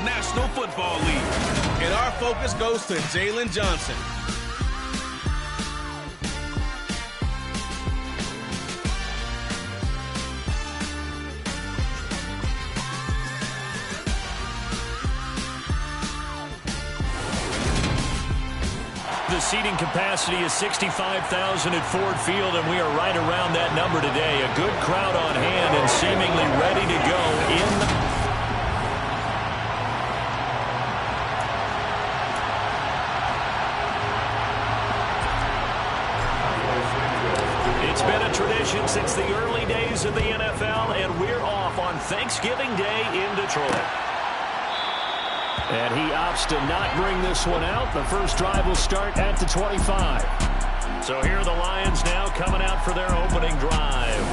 National Football League. And our focus goes to Jalen Johnson. The seating capacity is 65,000 at Ford Field, and we are right around that number today. A good crowd on hand and seemingly ready to go in. It's been a tradition since the early days of the NFL, and we're off on Thanksgiving Day in Detroit. And he opts to not bring this one out. The first drive will start at the 25. So here are the Lions now coming out for their opening drive.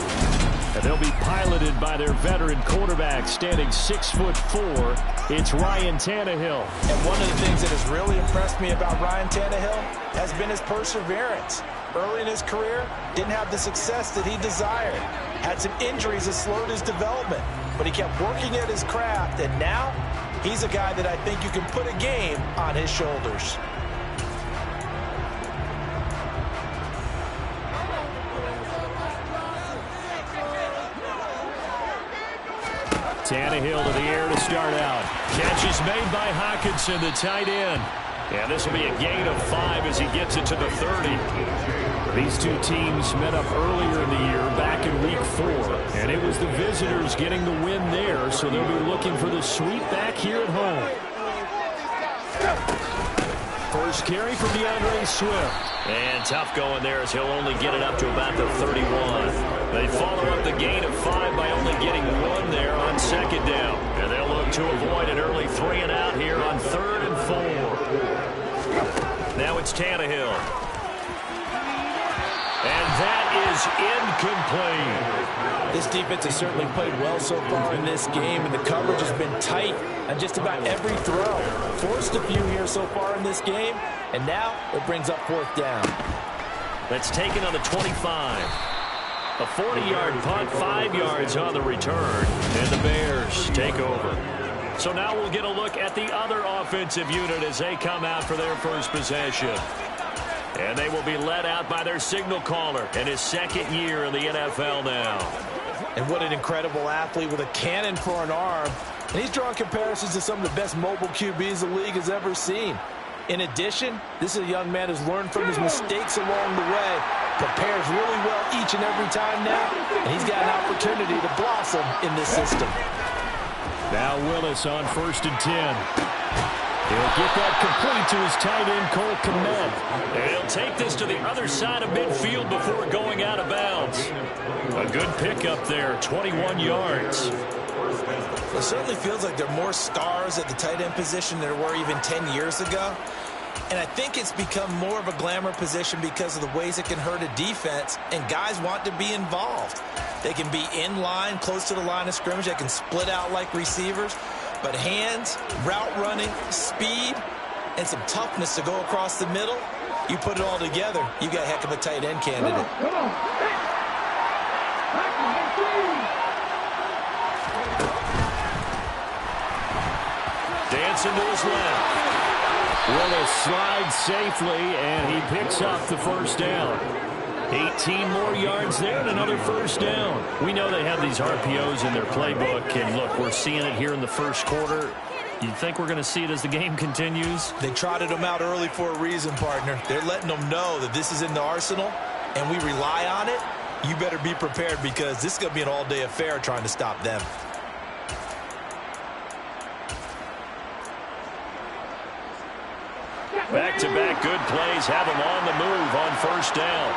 And they'll be piloted by their veteran quarterback, standing 6'4". It's Ryan Tannehill. And one of the things that has really impressed me about Ryan Tannehill has been his perseverance. Early in his career, didn't have the success that he desired. Had some injuries that slowed his development. But he kept working at his craft, and now he's a guy that I think you can put a game on his shoulders. Tannehill to the air to start out. Catch is made by Hockenson, the tight end. And this will be a gain of 5 as he gets it to the 30. These two teams met up earlier in the year, back in Week 4. And it was the visitors getting the win there, so they'll be looking for the sweep back here at home. First carry for DeAndre Swift. And tough going there as he'll only get it up to about the 31. They follow up the gain of 5 by only getting 1 there on second down. And they'll look to avoid an early 3 and out here on 3rd and 4. Now it's Tannehill. And that is incomplete. This defense has certainly played well so far in this game, and the coverage has been tight on just about every throw. Forced a few here so far in this game, and now it brings up 4th down. That's taken on the 25. A 40-yard punt, 5 yards on the return, and the Bears take over. So now we'll get a look at the other offensive unit as they come out for their first possession. And they will be led out by their signal caller in his 2nd year in the NFL now. And what an incredible athlete with a cannon for an arm. And he's drawing comparisons to some of the best mobile QBs the league has ever seen. In addition, this is a young man who's learned from his mistakes along the way, prepares really well each and every time now, and he's got an opportunity to blossom in this system. Now Willis on 1st and 10. He'll get that complete to his tight end, Cole Kmet. And he'll take this to the other side of midfield before going out of bounds. A good pickup there, 21 yards. It certainly feels like there are more stars at the tight end position than there were even 10 years ago. And I think it's become more of a glamour position because of the ways it can hurt a defense, and guys want to be involved. They can be in line, close to the line of scrimmage. They can split out like receivers. But hands, route running, speed, and some toughness to go across the middle, you put it all together, you got a heck of a tight end candidate. Dancing to his left. Willis slides safely, and he picks up the 1st down. 18 more yards there and another 1st down. We know they have these RPOs in their playbook, and look, we're seeing it here in the 1st quarter. You think we're going to see it as the game continues? They trotted them out early for a reason, partner. They're letting them know that this is in the arsenal, and we rely on it. You better be prepared because this is going to be an all-day affair trying to stop them. Back-to-back good plays have him on the move on 1st down.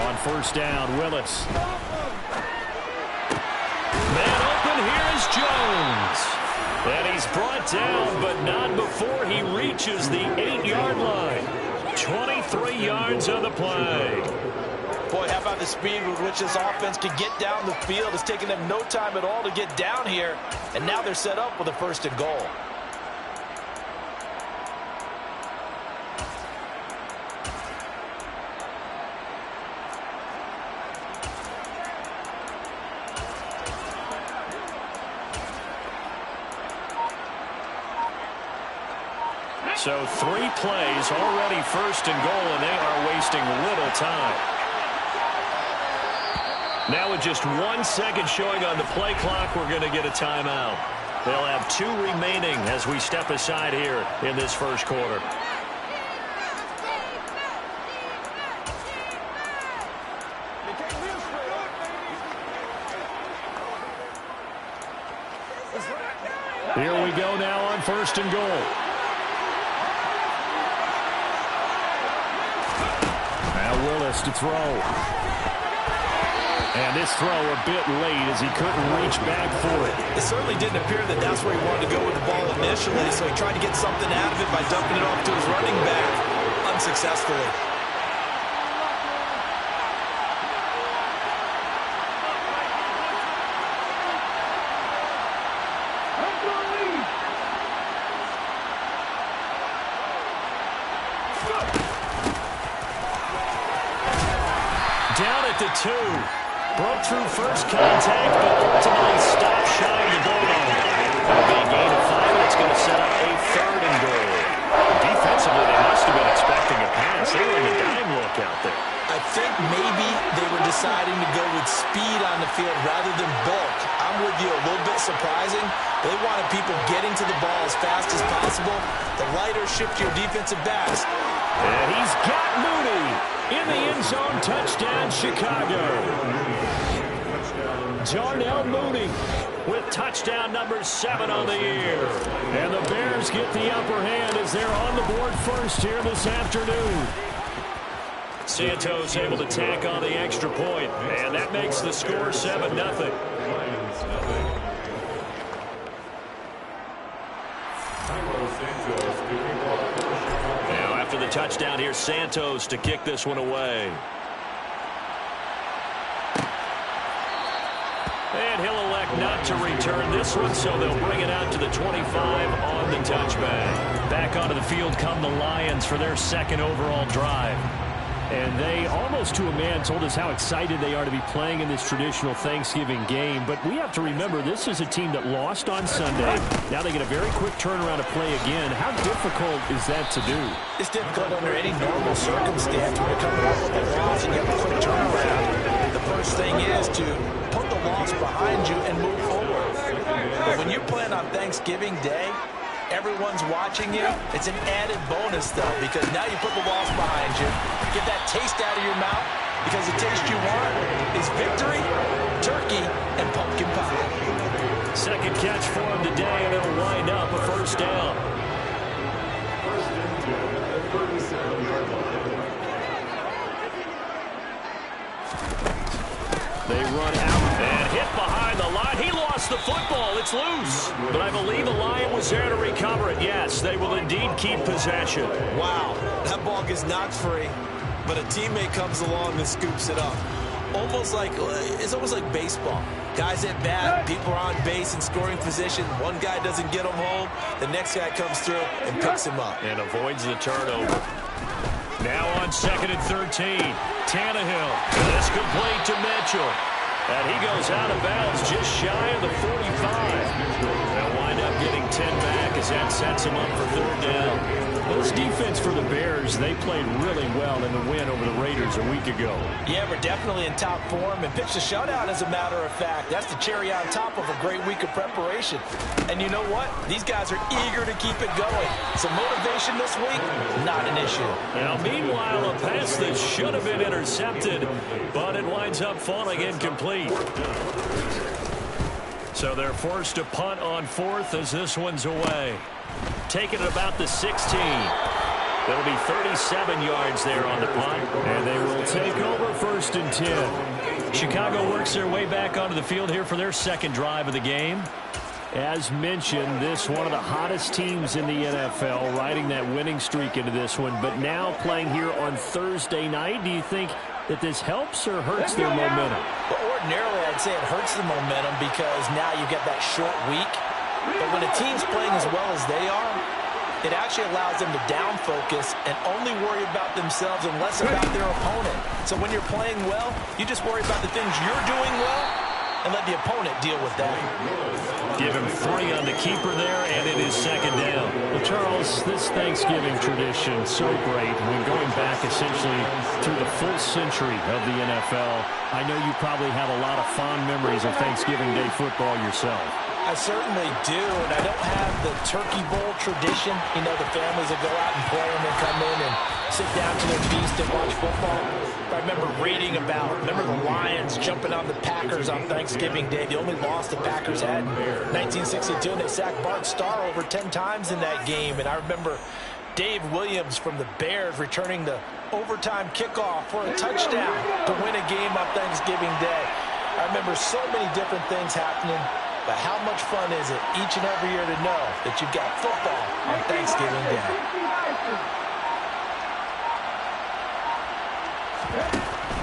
On 1st down, Willis. Man open, here is Jones. And he's brought down, but not before he reaches the 8-yard line. 23 yards on the play. Boy, how about the speed with which this offense can get down the field? It's taken them no time at all to get down here, and now they're set up with a 1st and goal. So 3 plays, already first and goal, and they are wasting little time. Now with just 1 second showing on the play clock, we're going to get a timeout. They'll have 2 remaining as we step aside here in this first quarter. Here we go now on first and goal. Now Willis to throw. And this throw a bit late as he couldn't reach back for it. It certainly didn't appear that that's where he wanted to go with the ball initially, so he tried to get something out of it by dumping it off to his running back unsuccessfully. Down at the 2. Broke through first contact, but ultimately stopped shy of the goal line. It'll be a gain of 5, and it's going to set up a 3rd and goal. Defensively, they must have been expecting a pass. They were in the dime look out there. I think maybe they were deciding to go with speed on the field rather than bulk. I'm with you, a little bit surprising. They wanted people getting to the ball as fast as possible. The lighter shift your defensive backs. And he's got Mooney in the end zone. Touchdown, Chicago. Darnell Mooney with touchdown number 7 on the year. And the Bears get the upper hand as they're on the board first here this afternoon. Santos able to tack on the extra point, and that makes the score 7-0. Now after the touchdown, here's Santos to kick this one away. And he'll elect not to return this one, so they'll bring it out to the 25 on the touchback. Back onto the field come the Lions for their 2nd overall drive. And they, almost to a man, told us how excited they are to be playing in this traditional Thanksgiving game. But we have to remember, this is a team that lost on Sunday. Now they get a very quick turnaround to play again. How difficult is that to do? It's difficult under any normal circumstance when you're coming up with a loss and you have a quick turnaround. The first thing is to put the loss behind you and move forward. But when you're playing on Thanksgiving Day, everyone's watching you. It's an added bonus, though, because now you put the loss behind you. Get that taste out of your mouth, because the taste you want is victory, turkey, and pumpkin pie. 2nd catch for him today, and it'll wind up a 1st down. They run out and hit behind the line. He lost the football. It's loose. But I believe the Lion was there to recover it. Yes, they will indeed keep possession. Wow, that ball gets knocked free, but a teammate comes along and scoops it up. It's almost like baseball. Guys at bat, people are on base in scoring position. One guy doesn't get him home. The next guy comes through and picks him up. And avoids the turnover. Now on 2nd and 13. Tannehill. This complete to Mitchell. And he goes out of bounds just shy of the 45. They'll wind up getting 10 back as that sets him up for 3rd down. This defense for the Bears, they played really well in the win over the Raiders a week ago. Yeah, we're definitely in top form and pitched a shutout, as a matter of fact. That's the cherry on top of a great week of preparation. And you know what? These guys are eager to keep it going. So motivation this week, not an issue. Now, meanwhile, a pass that should have been intercepted, but it winds up falling incomplete. So they're forced to punt on 4th as this one's away. Taking it about the 16. It'll be 37 yards there on the punt. And they will take over 1st and 10. Chicago works their way back onto the field here for their 2nd drive of the game. As mentioned, this one of the hottest teams in the NFL, riding that winning streak into this one, but now playing here on Thursday night. Do you think that this helps or hurts their momentum? Well, ordinarily, I'd say it hurts the momentum because now you get that short week. But when a team's playing as well as they are, it actually allows them to down focus and only worry about themselves and less about their opponent. So when you're playing well, you just worry about the things you're doing well, and let the opponent deal with that. Give him 3 on the keeper there, and it is second down. Well, Charles, this Thanksgiving tradition, so great. When going back essentially through the full century of the NFL, I know you probably have a lot of fond memories of Thanksgiving Day football yourself. I certainly do, and I don't have the Turkey Bowl tradition. You know, the families that go out and play and then come in and sit down to their feast and watch football. I remember reading remember the Lions jumping on the Packers on Thanksgiving Day. The only loss the Packers had in 1962, and they sacked Bart Starr over 10 times in that game. And I remember Dave Williams from the Bears returning the overtime kickoff for a touchdown to win a game on Thanksgiving Day. I remember so many different things happening. But how much fun is it each and every year to know that you've got football on Thanksgiving Day?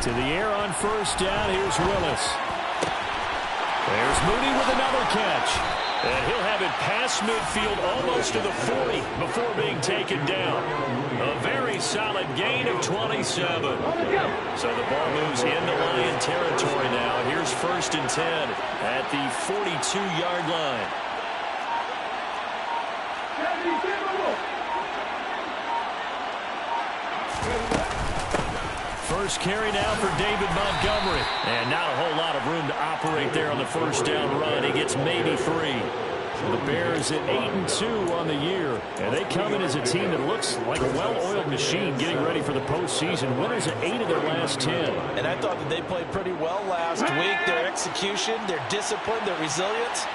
To the air on first down. Here's Willis. There's Mooney with another catch. And he'll have it past midfield almost to the 40 before being taken down. A very solid gain of 27. So the ball moves into Lion territory now. Here's 1st and 10 at the 42-yard line. First carry now for David Montgomery. And not a whole lot of room to operate there on the first down run. He gets maybe 3. The Bears at 8-2 on the year. And they come in as a team that looks like a well-oiled machine getting ready for the postseason. Winners at 8 of their last 10. And I thought that they played pretty well last week. Their execution, their discipline, their resilience,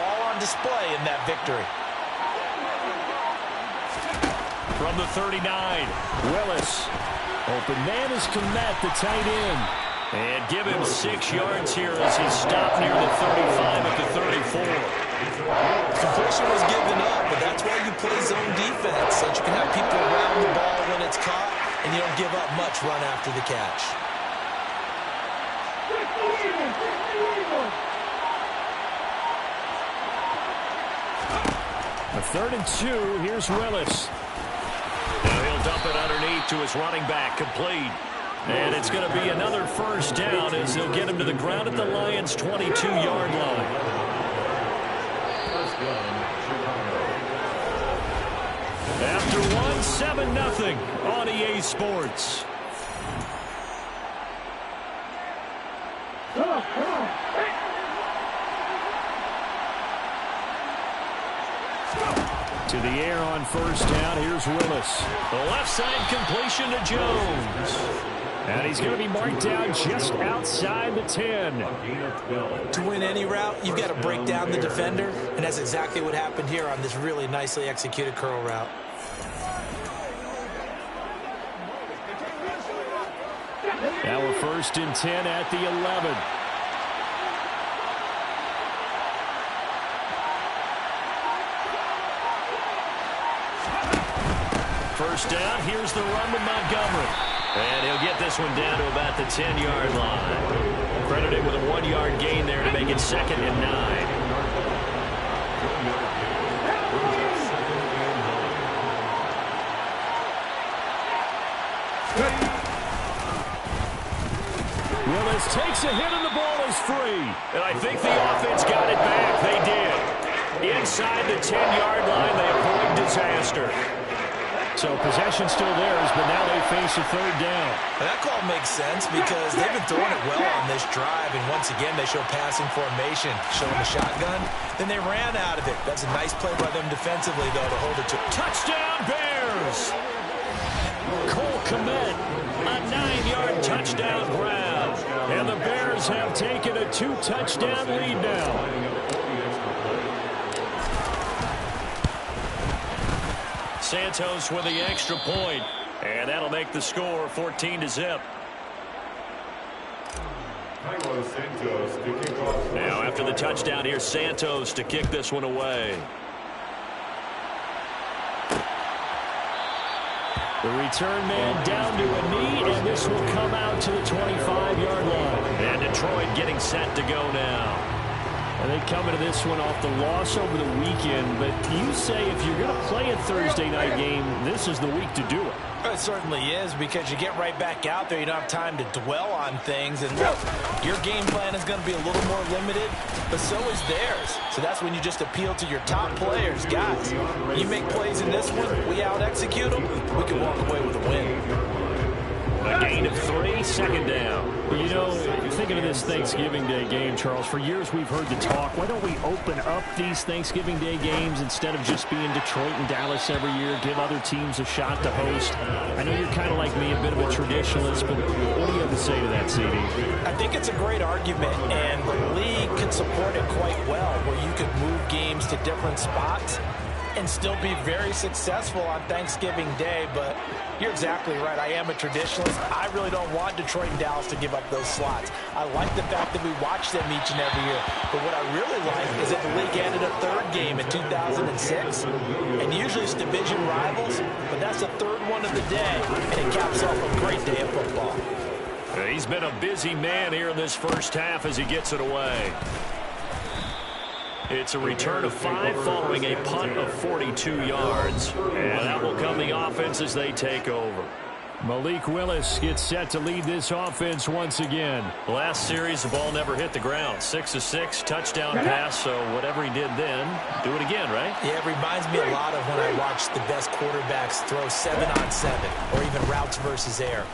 all on display in that victory. From the 39, Willis. Open man is Komet, the tight end. And give him 6 yards here as he stopped near the 35 at the 34. Completion was given up, but that's why you play zone defense, so that you can have people around the ball when it's caught, and you don't give up much run after the catch. A 3rd and 2. Here's Willis. Now he'll dump it underneath to his running back, complete. And it's going to be another first down as he'll get him to the ground at the Lions' 22-yard line. After one, 7-0 on EA Sports. To the air on first down. Here's Willis. The left side completion to Jones. And he's going to be marked down just outside the 10. To win any route, you've got to break down the defender, and that's exactly what happened here on this really nicely executed curl route. Now we're 1st and 10 at the 11. First down, here's the run to Montgomery. And he'll get this one down to about the 10-yard line. Credited with a 1-yard gain there to make it 2nd and 9. Willis takes a hit and the ball is free. And I think the offense got it back. They did. Inside the 10-yard line, they avoid disaster. So possession still theirs, but now they face a 3rd down. And that call makes sense because they've been throwing it well on this drive, and once again they show passing formation, showing the shotgun. Then they ran out of it. That's a nice play by them defensively, though, to hold it to. Touchdown, Bears! Cole Kmet, a 9-yard touchdown grab. And the Bears have taken a 2-touchdown lead now. Santos with the extra point, and that'll make the score 14-0. Now after the touchdown, here's Santos to kick this one away. The return man down to a knee, and this will come out to the 25-yard line. And Detroit getting set to go now. And they come into this one off the loss over the weekend. But you say if you're going to play a Thursday night game, this is the week to do it. It certainly is, because you get right back out there. You don't have time to dwell on things. And look, your game plan is going to be a little more limited, but so is theirs. So that's when you just appeal to your top players. Guys, you make plays in this one, we out-execute them, we can walk away with a win. A gain of 3, second down. You know, thinking of this Thanksgiving Day game, Charles, for years we've heard the talk, why don't we open up these Thanksgiving Day games instead of just being Detroit and Dallas every year, give other teams a shot to host? I know you're kind of like me, a bit of a traditionalist, but what do you have to say to that, CD? I think it's a great argument, and the league can support it quite well, where you could move games to different spots and still be very successful on Thanksgiving Day. But you're exactly right. I am a traditionalist. I really don't want Detroit and Dallas to give up those slots. I like the fact that we watch them each and every year. But what I really like is that the league added a third game in 2006. And usually it's division rivals, but that's the third one of the day. And it caps off a great day of football. He's been a busy man here in this first half as he gets it away. It's a return of 5 following a punt of 42 yards. And that will come the offense as they take over. Malik Willis gets set to lead this offense once again. Last series, the ball never hit the ground. 6 of 6, touchdown pass, so whatever he did then, do it again, right? Yeah, it reminds me a lot of when I watched the best quarterbacks throw 7-on-7 or even routes versus air.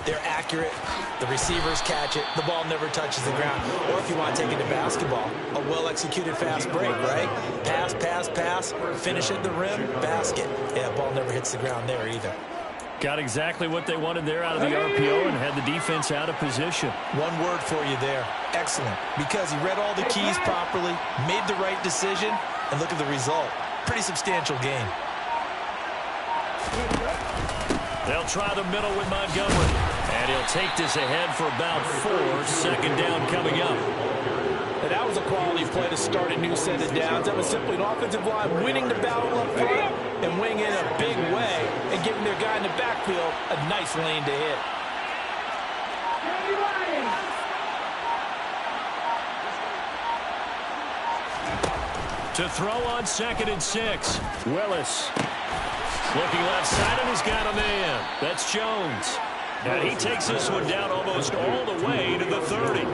They're accurate. The receivers catch it. The ball never touches the ground. Or if you want to take it to basketball, a well-executed fast break, right? Pass, pass, pass, finish at the rim, basket. Yeah, ball never hits the ground there either. Got exactly what they wanted there out of the RPO and had the defense out of position. One word for you there. Excellent. Because he read all the keys properly, made the right decision, and look at the result. Pretty substantial gain. They'll try the middle with Montgomery. And he'll take this ahead for about 4. Second down coming up. And that was a quality play to start a new set of downs. That was simply an offensive line winning the battle up front and winning in a big way and giving their guy in the backfield a nice lane to hit. To throw on 2nd and 6. Willis. Looking left side, and he's got a man. That's Jones. And he takes this one down almost all the way to the 30.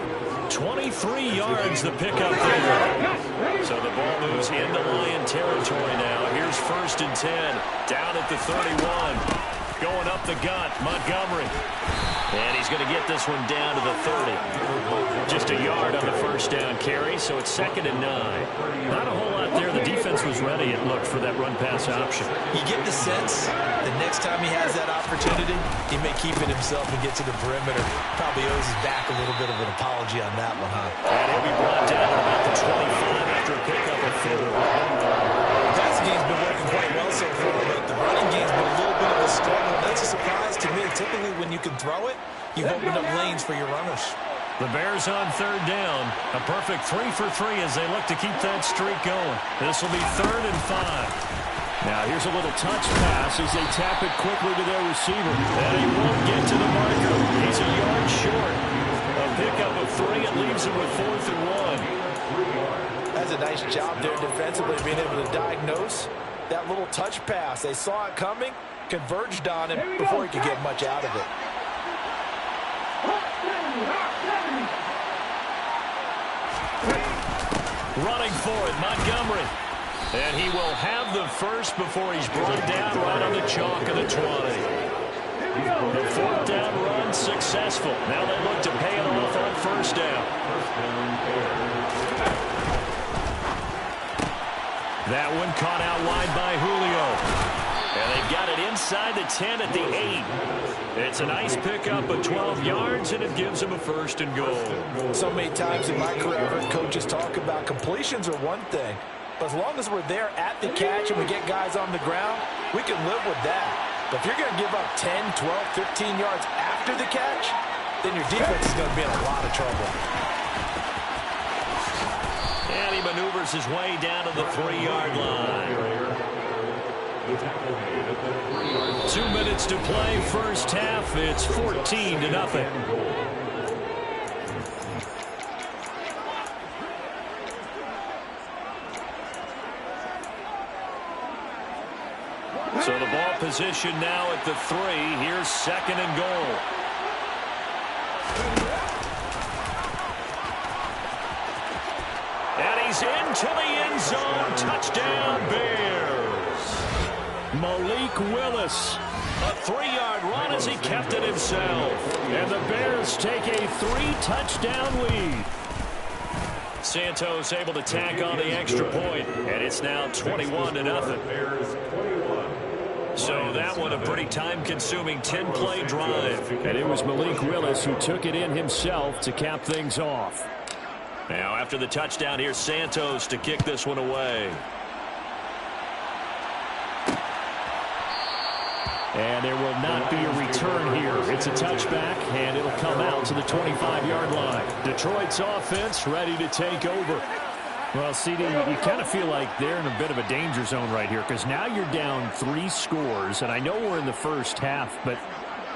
23 yards the pickup there. So the ball moves into Lion territory now. Here's 1st and 10. Down at the 31. Going up the gut, Montgomery. And he's going to get this one down to the 30. Just a yard on the first down carry, so it's 2nd and 9. Not a whole lot there. The defense was ready, it looked, for that run-pass option. You get the sense the next time he has that opportunity, he may keep it himself and get to the perimeter. Probably owes his back a little bit of an apology on that one, huh? And he'll be brought down at about the 25 after a pickup of 4. The passing game's been working quite well so far, but the running game's been a little bit of a struggle. That's a surprise to me. Typically, when you can throw it, you've opened up lanes for your runners. The Bears on 3rd down. A perfect 3 for 3 as they look to keep that streak going. This will be 3rd and 5. Now here's a little touch pass as they tap it quickly to their receiver. And he won't get to the marker. He's a yard short. A pickup of 3. It leaves him with 4th and 1. That's a nice job there defensively, being able to diagnose that little touch pass. They saw it coming, converged on him before he could get much out of it. Running for it, Montgomery. And he will have the first before he's brought down right on the chalk of the 20. The 4th down run successful. Now they look to pay it off on 1st down. That one caught out wide by Julio. And they've got it inside the 10 at the 8. It's a nice pickup of 12 yards, and it gives them a 1st and goal. So many times in my career, I've heard coaches talk about completions are one thing. But as long as we're there at the catch and we get guys on the ground, we can live with that. But if you're going to give up 10, 12, 15 yards after the catch, then your defense is going to be in a lot of trouble. And he maneuvers his way down to the 3-yard line. 2 minutes to play, first half. It's 14-0. So the ball position now at the 3. Here's 2nd and goal. And he's into the end zone. Touchdown, Bears. Malik Willis. A 3-yard run as he kept it himself. And the Bears take a 3-touchdown lead. Santos able to tack on the extra point, and it's now 21-0. So that one a pretty time-consuming 10-play drive. And it was Malik Willis who took it in himself to cap things off. Now after the touchdown, here's Santos to kick this one away. And there will not be a return here. It's a touchback, and it'll come out to the 25-yard line. Detroit's offense ready to take over. Well, CD, you kind of feel like they're in a bit of a danger zone right here because now you're down 3 scores, and I know we're in the first half, but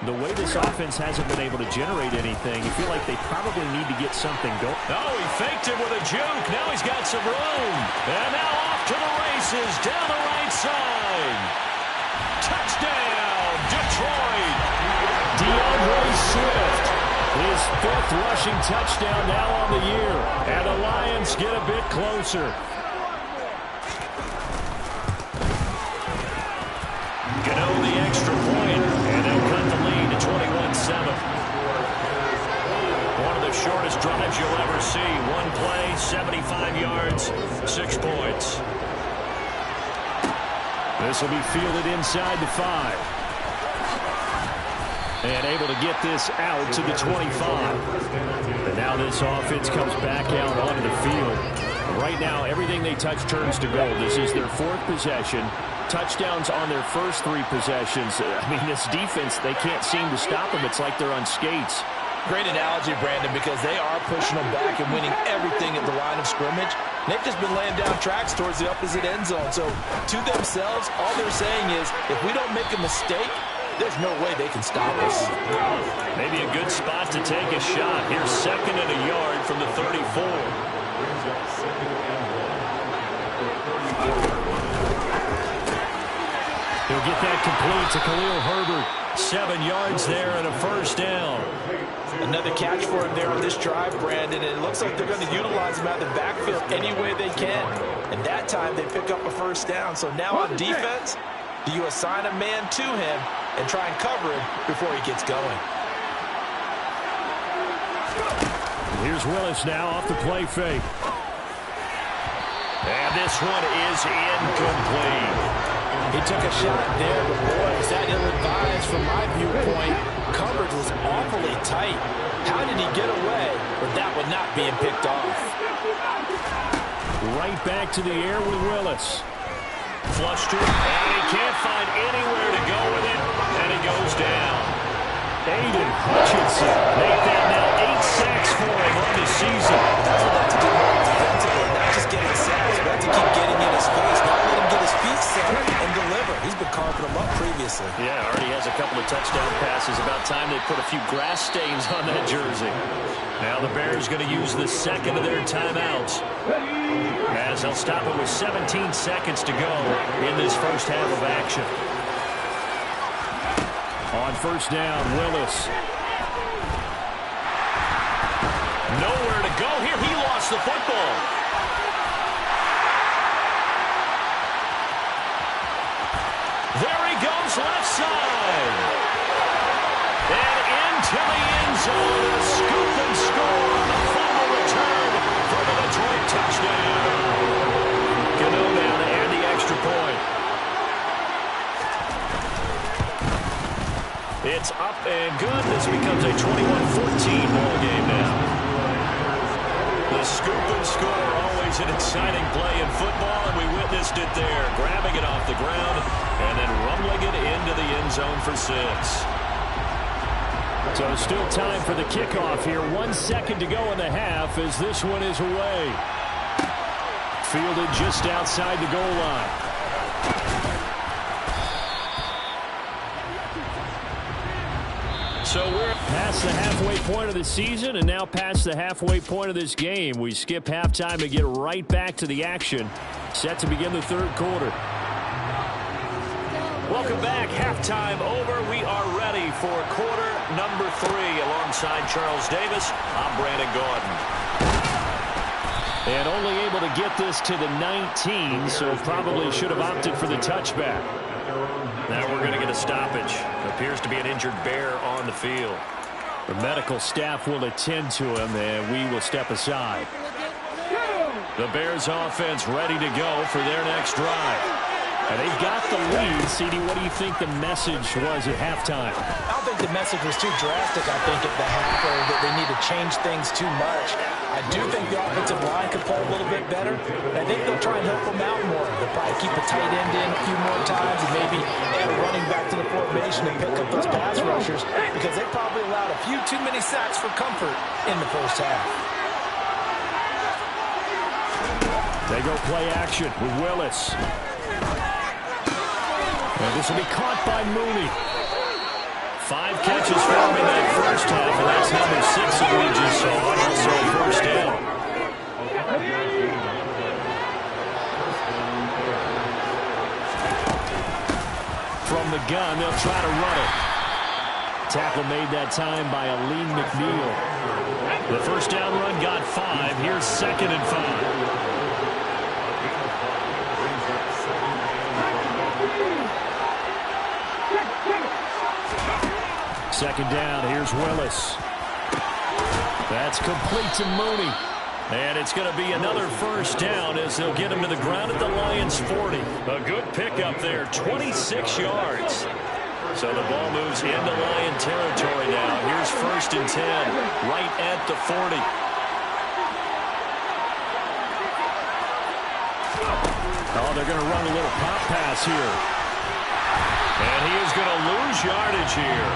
the way this offense hasn't been able to generate anything, you feel like they probably need to get something going. Oh, he faked it with a juke. Now he's got some room. And now off to the races down the right side. Touchdown, Detroit. DeAndre Swift, his 5th rushing touchdown now on the year. And the Lions get a bit closer. Gano the extra point, and they'll cut the lead to 21-7. One of the shortest drives you'll ever see. One play, 75 yards, 6 points. This will be fielded inside the 5. And able to get this out to the 25. And now this offense comes back out onto the field. Right now, everything they touch turns to gold. This is their 4th possession. Touchdowns on their first 3 possessions. I mean, this defense, they can't seem to stop them. It's like they're on skates. Great analogy, Brandon, because they are pushing them back and winning everything at the line of scrimmage. They've just been laying down tracks towards the opposite end zone. So to themselves, all they're saying is, if we don't make a mistake, there's no way they can stop us. Maybe a good spot to take a shot. Here's 2nd and a yard from the 34. He'll get that complete to Khalil Herbert. 7 yards there and a first down. Another catch for him there on this drive, Brandon. And it looks like they're going to utilize him out of the backfield any way they can. And that time they pick up a first down. So now on defense, do you assign a man to him and try and cover him before he gets going? Here's Willis now off the play fake. And this one is incomplete. He took a shot there, but boy, is that ill-advised from my viewpoint. Coverage was awfully tight. How did he get away with that one not being picked off? Right back to the air with Willis. Flushed to him, and he can't find anywhere to go with it, and it goes down. Aiden Hutchinson. Make that now 8 sacks for him on the season. That's what that's doing defensively. Not just getting sacks, but to keep getting in his face. Not let him get his feet set and deliver. He's been carving them up previously. Yeah, already has a couple of touchdown passes. About time they put a few grass stains on that jersey. Now the Bears going to use the 2nd of their timeouts, as they'll stop it with 17 seconds to go in this first half of action. On first down, Willis. Nowhere to go here. He lost the football. There he goes, left side. And into the end zone. A scoop and score on the fumble return for the Detroit touchdown. Gano down to add the extra point. It's up and good. This becomes a 21-14 ball game now. The scoop and score, always an exciting play in football, and we witnessed it there. Grabbing it off the ground and then rumbling it into the end zone for 6. So still time for the kickoff here. 1 second to go in the half as this one is away. Fielded just outside the goal line. So we're past the halfway point of the season and now past the halfway point of this game. We skip halftime and get right back to the action. Set to begin the 3rd quarter. Welcome back. Halftime over. We are ready for quarter number 3. Alongside Charles Davis, I'm Brandon Gaudin. And only able to get this to the 19, so probably should have opted for the touchback. Now we're going to get a stoppage. Appears to be an injured Bear on the field. The medical staff will attend to him, and we will step aside. The Bears offense ready to go for their next drive. And they've got the lead. CD, what do you think the message was at halftime? I don't think the message was too drastic, I think, at the half, or that they need to change things too much. I do think the offensive line could play a little bit better. I think they'll try and help them out more. They'll probably keep a tight end in a few more times and maybe add a running back to the formation and pick up those pass rushers, because they probably allowed a few too many sacks for comfort in the first half. They go play action with Willis. And this will be caught by Mooney. 5 catches for him in that first half, and that's number 6 that we just saw. Also a first down. From the gun, they'll try to run it. Tackle made that time by Aleen McNeil. The first down run got 5. Here's 2nd and 5. Second down, here's Willis. That's complete to Mooney. And it's going to be another first down as they'll get him to the ground at the Lions' 40. A good pickup there, 26 yards. So the ball moves into Lion territory now. Here's 1st and 10, right at the 40. Oh, they're going to run a little pop pass here. And he is going to lose yardage here.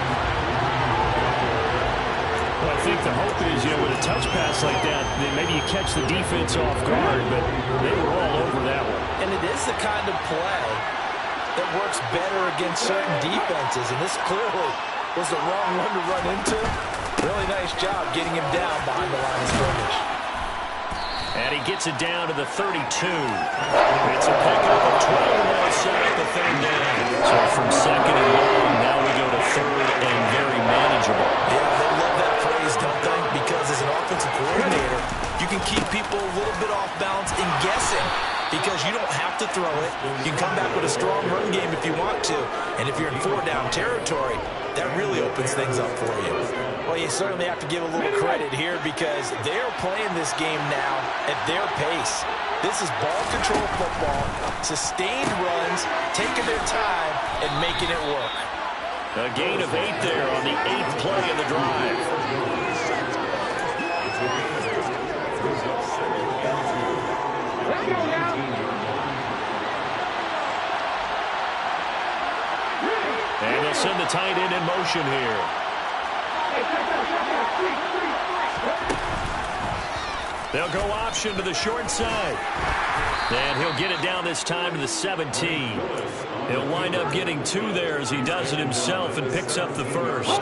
Well, I think the hope is, with a touch pass like that, maybe you catch the defense off guard, but they were all over that one. And it is the kind of play that works better against certain defenses, and this clearly was the wrong one to run into. Really nice job getting him down behind the line of scrimmage. And he gets it down to the 32. It's a pickup of 12 more at the 3rd down. So from 2nd and long, now we go to 3rd and very manageable. Yeah, they love that phrase, don't they? Because as an offensive coordinator, you can keep people a little bit off balance and guessing, because you don't have to throw it. You can come back with a strong run game if you want to. And if you're in 4-down territory, that really opens things up for you. Well, you certainly have to give a little credit here, because they're playing this game now at their pace. This is ball control football, sustained runs, taking their time and making it work. A gain of 8 there on the 8th play of the drive. And they'll send the tight end in motion here. They'll go option to the short side. And he'll get it down this time to the 17. He'll wind up getting 2 there as he does it himself and picks up the first.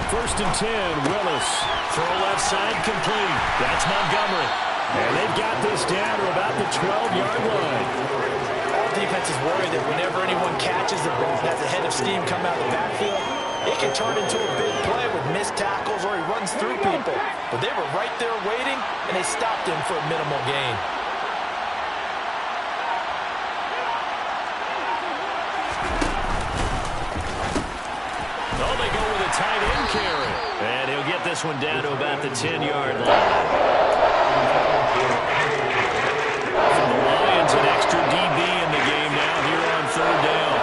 1st and 10, Willis. Throw left side complete. That's Montgomery. And they've got this down to about the 12-yard line. All defenses worry that whenever anyone catches the ball, has a head of steam come out of the backfield, it can turn into a big play with missed tackles or he runs through people. But they were right there waiting, and they stopped him for a minimal gain. Oh, they go with a tight end carry. And he'll get this one down to about the 10-yard line. For the Lions, an extra DB in the game now here on 3rd down.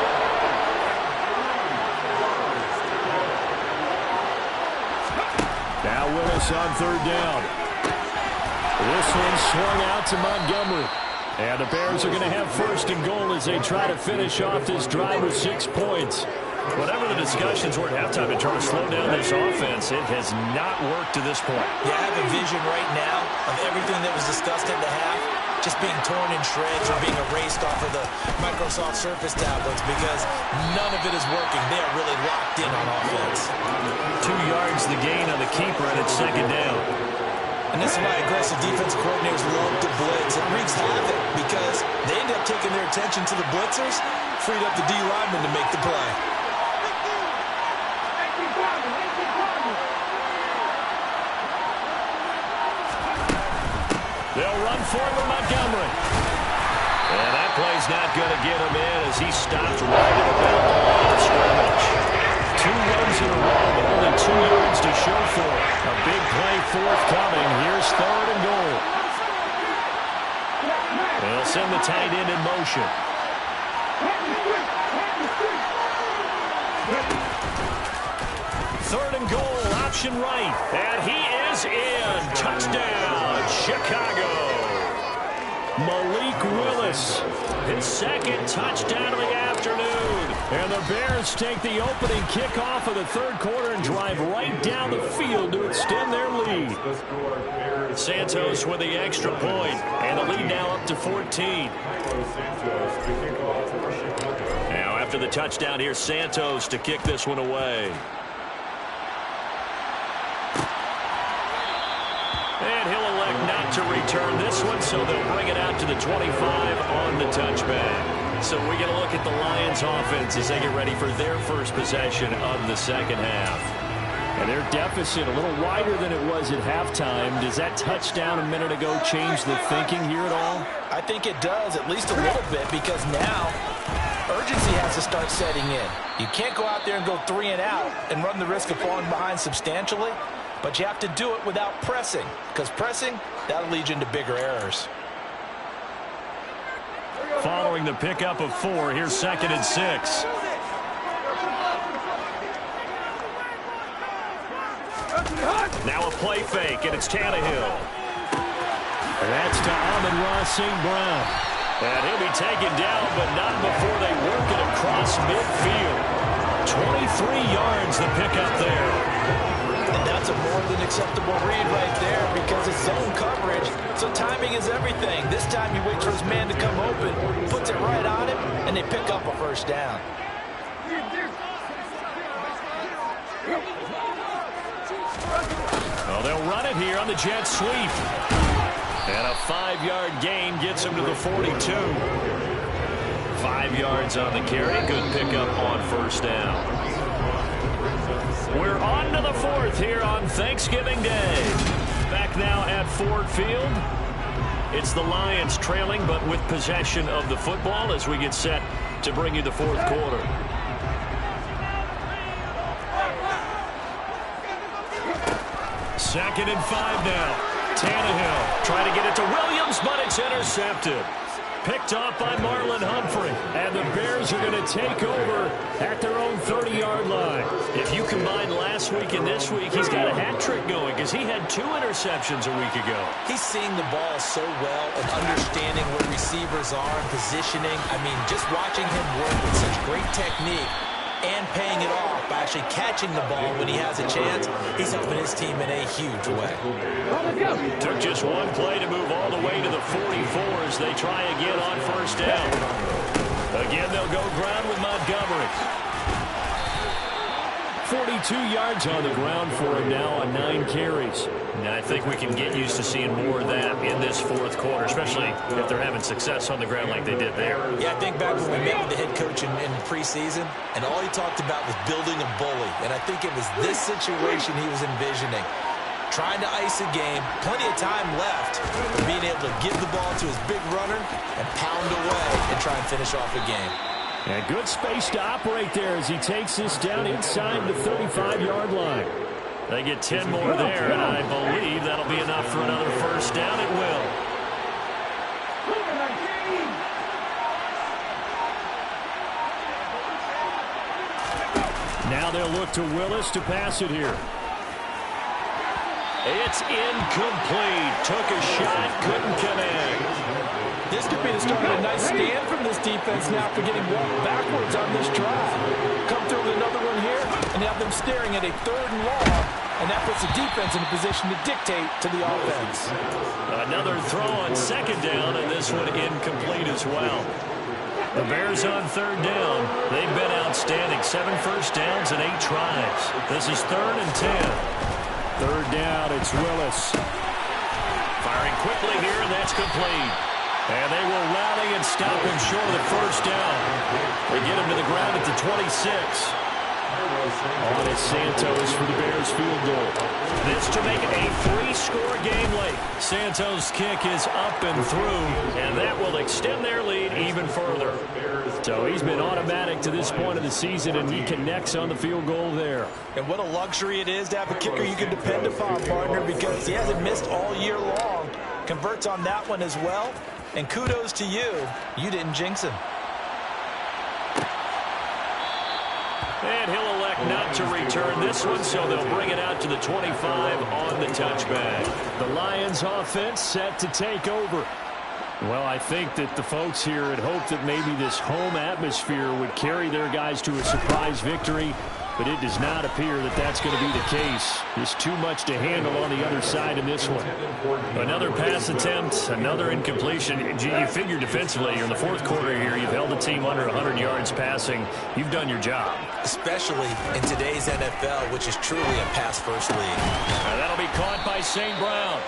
Now Willis on 3rd down. This one swung out to Montgomery. And the Bears are going to have 1st and goal as they try to finish off this drive with 6 points. Whatever the discussions were at halftime to try to slow down this offense, it has not worked to this point. Yeah, I have a vision right now of everything that was discussed at the half just being torn in shreds or being erased off of the Microsoft Surface tablets, because none of it is working. They are really locked in on offense. 2 yards the gain on the keeper, and it's 2nd down. And this is why aggressive defensive coordinators love to blitz. It wreaks havoc because they end up taking their attention to the blitzers, freed up the D lineman to make the play. They'll run forward Montgomery. And that play's not going to get him in as he stopped right at about the line of scrimmage. 2 runs in a row, but only 2 yards to show for it. A big play forthcoming. Here's 3rd and goal. They'll send the tight end in motion. Third and goal, option right. And he is in. Touchdown, Chicago. Malik Willis, his 2nd touchdown of the afternoon. And the Bears take the opening kickoff of the 3rd quarter and drive right down the field to extend their lead. Santos with the extra point, and the lead now up to 14. Now after the touchdown, here's Santos to kick this one away. And he'll elect not to return this one, so they'll bring it out to the 25 on the touchback. So we get a look at the Lions offense as they get ready for their first possession of the second half. And their deficit a little wider than it was at halftime. Does that touchdown a minute ago change the thinking here at all? I think it does, at least a little bit, because now urgency has to start setting in. You can't go out there and go 3 and out and run the risk of falling behind substantially, but you have to do it without pressing, because pressing, that'll lead you into bigger errors. Following the pickup of 4, here's 2nd and 6. Now a play fake, and it's Tannehill. That's to Amon-Ra St. Brown. And he'll be taken down, but not before they work it across midfield. 23 yards the pickup there. And that's a more than acceptable read right there because it's zone coverage, so timing is everything. This time he waits for his man to come open, puts it right on him, and they pick up a first down. Well, they'll run it here on the jet sweep. And a 5-yard gain gets him to the 42. 5 yards on the carry. Good pickup on first down. We're on to the 4th here on Thanksgiving Day. Back now at Ford Field. It's the Lions trailing, but with possession of the football as we get set to bring you the 4th quarter. Second and 5 now. Tannehill trying to get it to Williams, but it's intercepted. Picked off by Marlon Humphrey. And the Bears are going to take over at their own 30-yard line. If you combine last week and this week, he's got a hat trick going because he had 2 interceptions a week ago. He's seeing the ball so well and understanding where receivers are and positioning. I mean, just watching him work with such great technique and paying it off by actually catching the ball when he has a chance, he's helping his team in a huge way. Took just 1 play to move all the way to the 44 as they try again on first down. Again, they'll go ground with Montgomery. 42 yards on the ground for him now on 9 carries. And I think we can get used to seeing more of that in this 4th quarter, especially if they're having success on the ground like they did there. Yeah, I think back when we met with the head coach in the preseason, and all he talked about was building a bully. And I think it was this situation he was envisioning. Trying to ice a game, plenty of time left, but being able to give the ball to his big runner and pound away and try and finish off a game. And good space to operate there as he takes this down inside the 35-yard line. They get 10 more there, and I believe that'll be enough for another first down. It will. Now they'll look to Willis to pass it here. It's incomplete. Took a shot, couldn't connect. This could be the start of a nice stand from this defense now for getting walked backwards on this drive. Come through with another one here and have them staring at a 3rd and long, and that puts the defense in a position to dictate to the offense. Another throw on 2nd down, and this one incomplete as well. The Bears on 3rd down. They've been outstanding. 7 first downs and 8 tries. This is 3rd and 10. 3rd down, it's Willis. Firing quickly here, and that's complete. And they will rally and stop him short of the first down. They get him to the ground at the 26. On is Santos for the Bears field goal. This to make it a 3-score game late. Santos' kick is up and through, and that will extend their lead even further. So he's been automatic to this point of the season, and he connects on the field goal there. And what a luxury it is to have a kicker you can depend upon, partner, because he hasn't missed all year long. Converts on that one as well. And kudos to you. You didn't jinx him. And he'll elect not to return this one, so they'll bring it out to the 25 on the touchback. The Lions offense set to take over. Well, I think that the folks here had hoped that maybe this home atmosphere would carry their guys to a surprise victory, but it does not appear that that's going to be the case. There's too much to handle on the other side in this one. Another pass attempt, another incompletion. You figure defensively, in the fourth quarter here, you've held the team under 100 yards passing. You've done your job. Especially in today's NFL, which is truly a pass-first league. That'll be caught by St. Brown.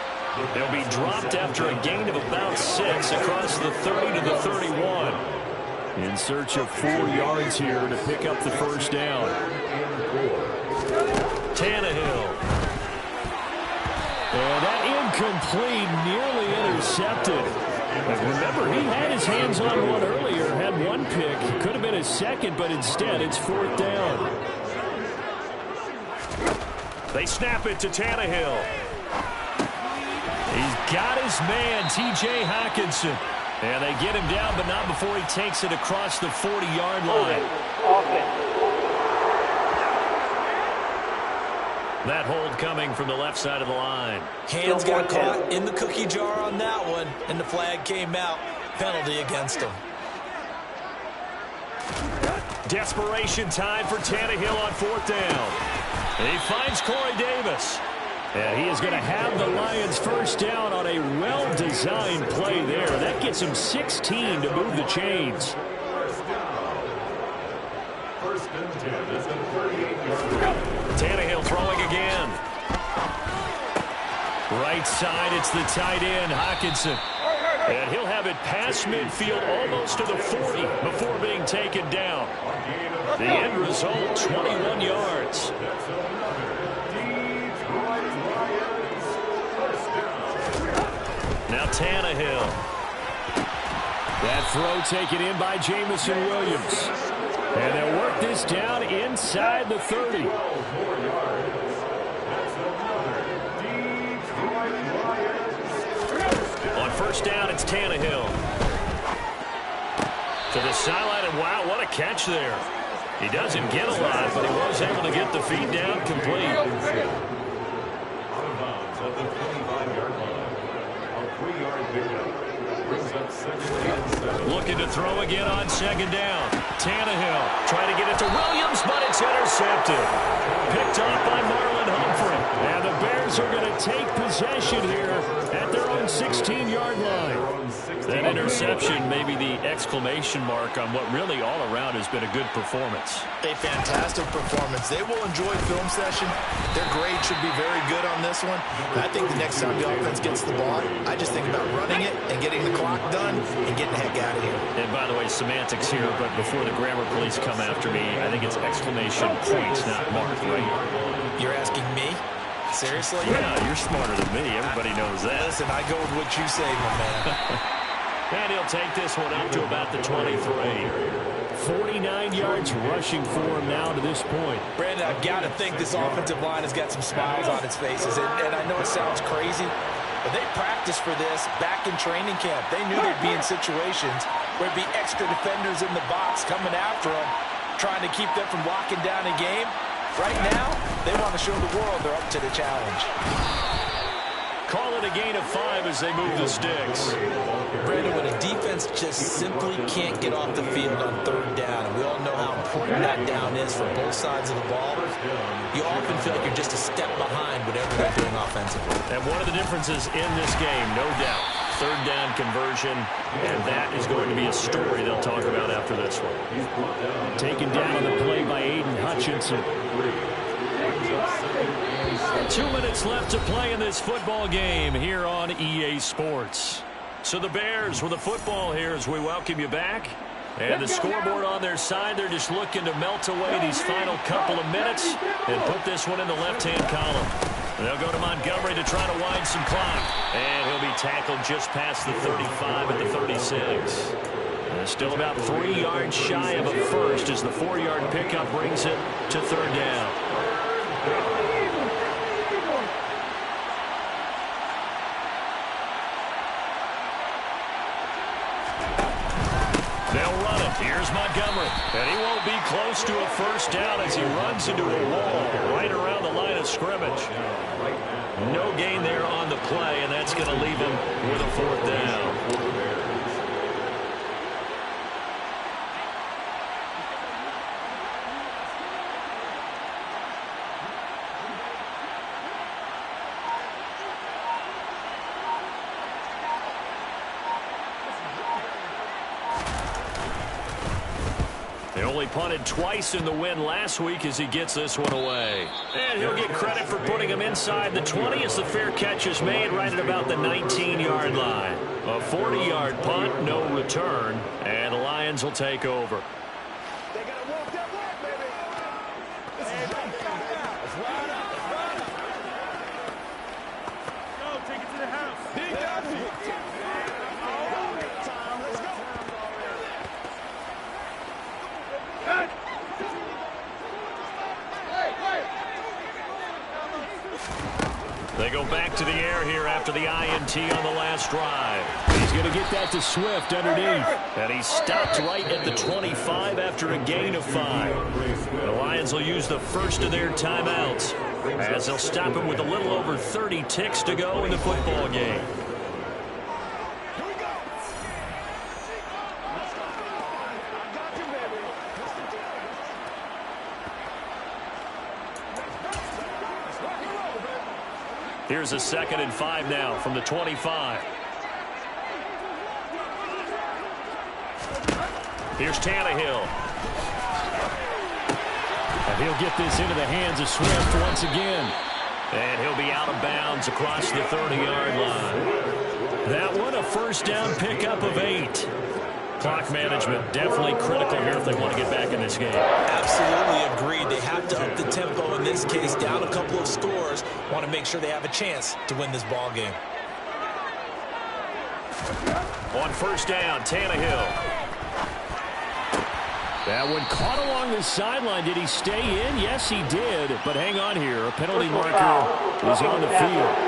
They'll be dropped after a gain of about 6 across the 30 to the 31. In search of 4 yards here to pick up the first down. Tannehill. And that incomplete, nearly intercepted. But remember, he had his hands on one earlier, had one pick. Could have been his second, but instead it's 4th down. They snap it to Tannehill. He's got his man, T.J. Hockenson. And they get him down, but not before he takes it across the 40-yard line. That hold coming from the left side of the line. Hands got caught in the cookie jar on that one, and the flag came out. Penalty against him. Desperation time for Tannehill on 4th down. And he finds Corey Davis. And he is going to have the Lions first down on a well-designed play there. That gets him 16 to move the chains. Tannehill throwing again. Right side, it's the tight end, Hockenson. And he'll have it past midfield almost to the 40 before being taken down. The end result, 21 yards. Now Tannehill. That throw taken in by Jamison Williams. And they'll work this down inside the 30. On first down, it's Tannehill. To the sideline, and wow, what a catch there. He doesn't get a lot, but he was able to get the feet down complete. Looking to throw again on 2nd down. Tannehill trying to get it to Williams, but it's intercepted. Picked off by Marlon Humphrey. And the Bears are going to take possession here at their own 16-yard line. That interception may be the exclamation mark on what really all around has been a good performance. A fantastic performance. They will enjoy film session. Their grade should be very good on this one. I think the next time the offense gets the ball, I just think about running it and getting the clock done and getting the heck out of here. And by the way, semantics here, but before the grammar police come after me, I think it's exclamation points, not mark, right? You're asking me? Seriously? Yeah, you're smarter than me. Everybody knows that. Listen, I go with what you say, my man. And he'll take this one up to about the 23. 49 yards rushing for him now to this point. Brandon, I've got to think this offensive line has got some smiles on its faces. And I know it sounds crazy, but they practiced for this back in training camp. They knew they'd be in situations where there'd be extra defenders in the box coming after them, trying to keep them from locking down a game. Right now, they want to show the world they're up to the challenge. Call it a gain of 5 as they move the sticks. Brandon, when a defense just simply can't get off the field on 3rd down, and we all know how important that down is for both sides of the ball, you often feel like you're just a step behind whatever they're doing offensively. And one of the differences in this game, no doubt, 3rd down conversion, and that is going to be a story they'll talk about after this one. Taken down on the play by Aiden Hutchinson. 2 minutes left to play in this football game here on EA Sports. So the Bears with the football here as we welcome you back. And the scoreboard on their side, they're just looking to melt away these final couple of minutes and put this one in the left-hand column. They'll go to Montgomery to try to wind some clock. And he'll be tackled just past the 35 at the 36. Still about 3 yards shy of a first as the 4-yard pickup brings it to third down. They'll run it. Here's Montgomery. And he won't be close to a first down as he runs into a wall right around the line of scrimmage. No gain there on the play, and that's going to leave him with a fourth down. They only punted twice in the win last week as he gets this one away. And he'll get credit for putting him inside the 20 as the fair catch is made right at about the 19-yard line. A 40-yard punt, no return, and the Lions will take over. They go back to the air here after the INT on the last drive. He's going to get that to Swift underneath. And he's stopped right at the 25 after a gain of 5. The Lions will use the first of their timeouts as they'll stop him with a little over 30 ticks to go in the football game. Here's a 2nd and 5 now from the 25. Here's Tannehill. And he'll get this into the hands of Swift once again. And he'll be out of bounds across the 30-yard line. That one, a first down pickup of 8. Clock management definitely critical here if they want to get back in this game. Absolutely agreed. They have to up the tempo in this case, down a couple of scores. Want to make sure they have a chance to win this ball game. On first down, Tannehill. That one caught along the sideline. Did he stay in? Yes, he did. But hang on here. A penalty marker is on the field.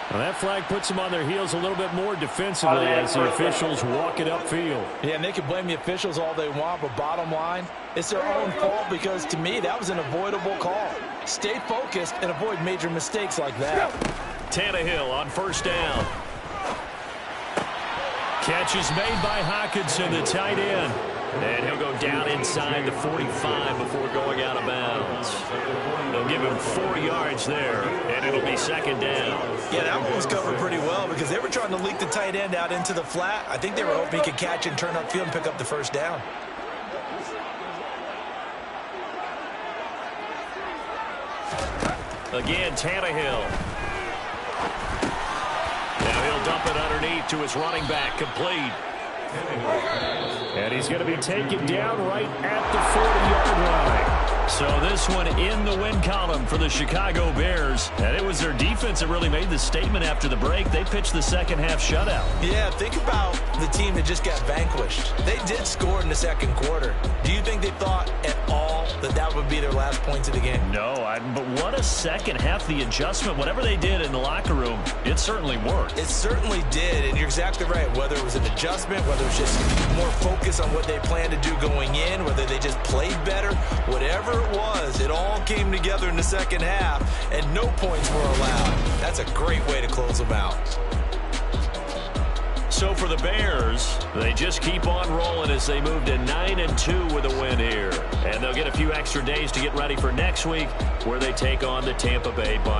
Well, that flag puts them on their heels a little bit more defensively as the officials walk it upfield. Yeah, and they can blame the officials all they want, but bottom line, it's their own fault because, to me, that was an avoidable call. Stay focused and avoid major mistakes like that. Tannehill on first down. Catch is made by Hockenson, the tight end. And he'll go down inside the 45 before going out of bounds. They'll give him 4 yards there, and it'll be 2nd down. Yeah, that one was covered pretty well because they were trying to leak the tight end out into the flat. I think they were hoping he could catch and turn upfield and pick up the first down. Again, Tannehill. Now he'll dump it underneath to his running back, complete. And he's going to be taken down right at the 40-yard line. So this one in the win column for the Chicago Bears. And it was their defense that really made the statement after the break. They pitched the second-half shutout. Yeah, think about the team that just got vanquished. They did score in the second quarter. Do you think they thought at all that that would be their last points of the game? No, but what a second half. The adjustment, whatever they did in the locker room, it certainly worked. It certainly did, and you're exactly right. Whether it was an adjustment, whether it was just more focus on what they planned to do going in, whether they just played better, whatever it was, it all came together in the second half, and no points were allowed. That's a great way to close them out. So for the Bears, they just keep on rolling as they move to 9-2 with a win here. And they'll get a few extra days to get ready for next week where they take on the Tampa Bay Buccaneers.